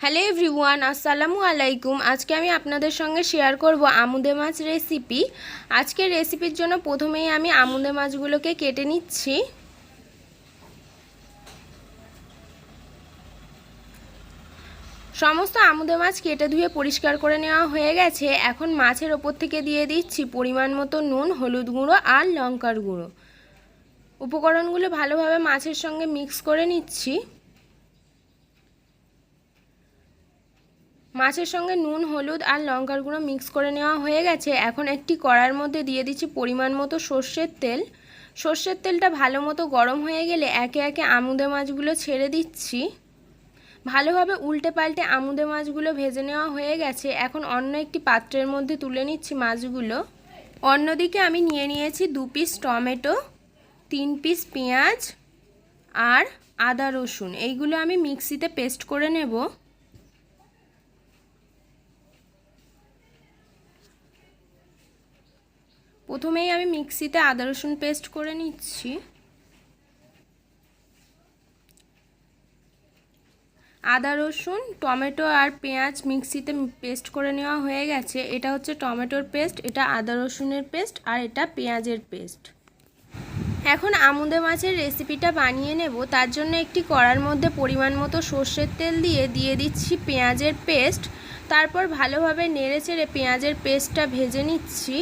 Hello everyone, আসসালামু আলাইকুম। আজকে আমি আপনাদের সঙ্গে শেয়ার করব আমুদে মাছ রেসিপি। আজকের রেসিপির জন্য প্রথমেই আমি আমুদে মাছগুলোকে কেটে নিচ্ছি। সমস্ত আমুদে মাছ কেটে ধুয়ে পরিষ্কার করে নেওয়া হয়ে গেছে। এখন মাছের ওপর থেকে দিয়ে দিচ্ছি পরিমাণ মতো নুন, হলুদ গুঁড়ো আর লঙ্কার গুঁড়ো। উপকরণগুলো ভালোভাবে মাছের সঙ্গে মিক্স করে নিচ্ছি। মাছের সঙ্গে নুন, হলুদ আর লঙ্কার গুঁড়ো মিক্স করে নেওয়া হয়ে গেছে। এখন একটি কড়ার মধ্যে দিয়ে দিচ্ছি পরিমাণ মতো সর্ষের তেল। সর্ষের তেলটা ভালো মতো গরম হয়ে গেলে একে একে আমুদে মাছগুলো ছেড়ে দিচ্ছি। ভালোভাবে উল্টে পাল্টে আমুদে মাছগুলো ভেজে নেওয়া হয়ে গেছে। এখন অন্য একটি পাত্রের মধ্যে তুলে নিচ্ছি মাছগুলো। অন্যদিকে আমি নিয়ে নিয়েছি 2 পিস টমেটো, 3 পিস পেঁয়াজ আর আদা রসুন। এইগুলো আমি মিক্সিতে পেস্ট করে নেব। প্রথমেই আমি মিক্সিতে আদা রসুন পেস্ট করে নিচ্ছি। আদা রসুন, টমেটো আর পেঁয়াজ মিক্সিতে পেস্ট করে নেওয়া হয়ে গেছে। এটা হচ্ছে টমেটোর পেস্ট, এটা আদা রসুনের পেস্ট আর এটা পেঁয়াজের পেস্ট। এখন আমুদে মাছের রেসিপিটা বানিয়ে নেব। তার জন্য একটি কড়ার মধ্যে পরিমাণ মতো সর্ষের তেল দিয়ে দিচ্ছি পেঁয়াজের পেস্ট। তারপর ভালোভাবে নেড়েচেড়ে পেঁয়াজের পেস্টটা ভেজে নিচ্ছি।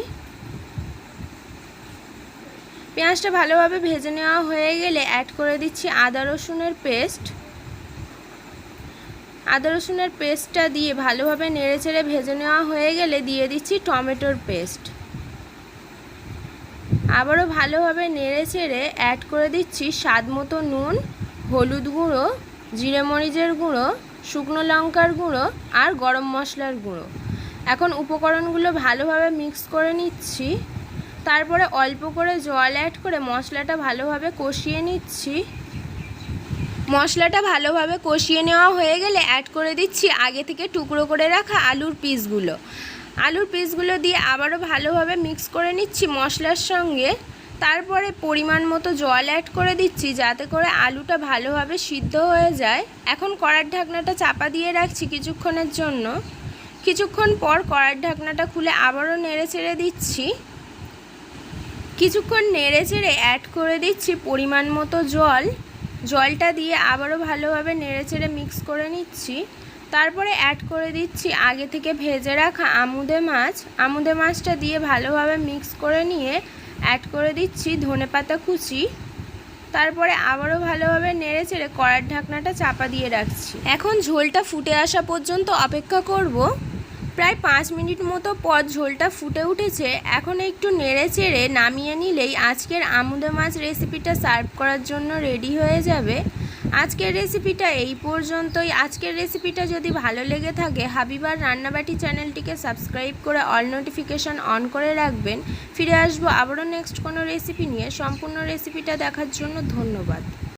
পেঁয়াজটা ভালোভাবে ভেজে নেওয়া হয়ে গেলে অ্যাড করে দিচ্ছি আদা রসুনের পেস্ট। আদা রসুনের পেস্টটা দিয়ে ভালোভাবে নেড়েচেড়ে ভেজে নেওয়া হয়ে গেলে দিয়ে দিচ্ছি টমেটোর পেস্ট। আবারও ভালোভাবে নেড়েচেড়ে অ্যাড করে দিচ্ছি স্বাদ মতো নুন, হলুদ গুঁড়ো, জিরে মরিচের গুঁড়ো, শুকনো লঙ্কার গুঁড়ো আর গরম মশলার গুঁড়ো। এখন উপকরণগুলো ভালোভাবে মিক্স করে নিচ্ছি। তারপরে অল্প করে জল অ্যাড করে মশলাটা ভালোভাবে কষিয়ে নিচ্ছি। মশলাটা ভালোভাবে কষিয়ে নেওয়া হয়ে গেলে অ্যাড করে দিচ্ছি আগে থেকে টুকরো করে রাখা আলুর পিসগুলো। আলুর পিসগুলো দিয়ে আবারও ভালোভাবে মিক্স করে নিচ্ছি মশলার সঙ্গে। তারপরে পরিমাণ মতো জল অ্যাড করে দিচ্ছি যাতে করে আলুটা ভালোভাবে সিদ্ধ হয়ে যায়। এখন কড়ার ঢাকনাটা চাপা দিয়ে রাখছি কিছুক্ষণের জন্য। কিছুক্ষণ পর কড়ার ঢাকনাটা খুলে আবারও নেড়ে চেড়ে দিচ্ছি। কিছুক্ষণ নেড়ে চেড়ে অ্যাড করে দিচ্ছি পরিমাণ মতো জল। জলটা দিয়ে আবারও ভালোভাবে নেড়েচেড়ে মিক্স করে নিচ্ছি। তারপরে অ্যাড করে দিচ্ছি আগে থেকে ভেজে রাখা আমুদে মাছ। আমুদে মাছটা দিয়ে ভালোভাবে মিক্স করে নিয়ে অ্যাড করে দিচ্ছি ধনেপাতা কুচি। তারপরে আবারও ভালোভাবে নেড়েচেড়ে কড়ার ঢাকনাটা চাপা দিয়ে রাখছি। এখন ঝোলটা ফুটে আসা পর্যন্ত অপেক্ষা করব। প্রায় 5 মিনিট মতো পর ঝোলটা ফুটে উঠেছে। এখন একটু নেড়েচেড়ে নামিয়ে নিলেই আজকের আমুদে মাছ রেসিপিটা সার্ভ করার জন্য রেডি হয়ে যাবে। আজকের রেসিপিটা এই পর্যন্তই। আজকের রেসিপিটা যদি ভালো লেগে থাকে হাবিবার রান্নাবাটি চ্যানেলটিকে সাবস্ক্রাইব করে অল নোটিফিকেশান অন করে রাখবেন। ফিরে আসবো আবারও নেক্সট কোনো রেসিপি নিয়ে। সম্পূর্ণ রেসিপিটা দেখার জন্য ধন্যবাদ।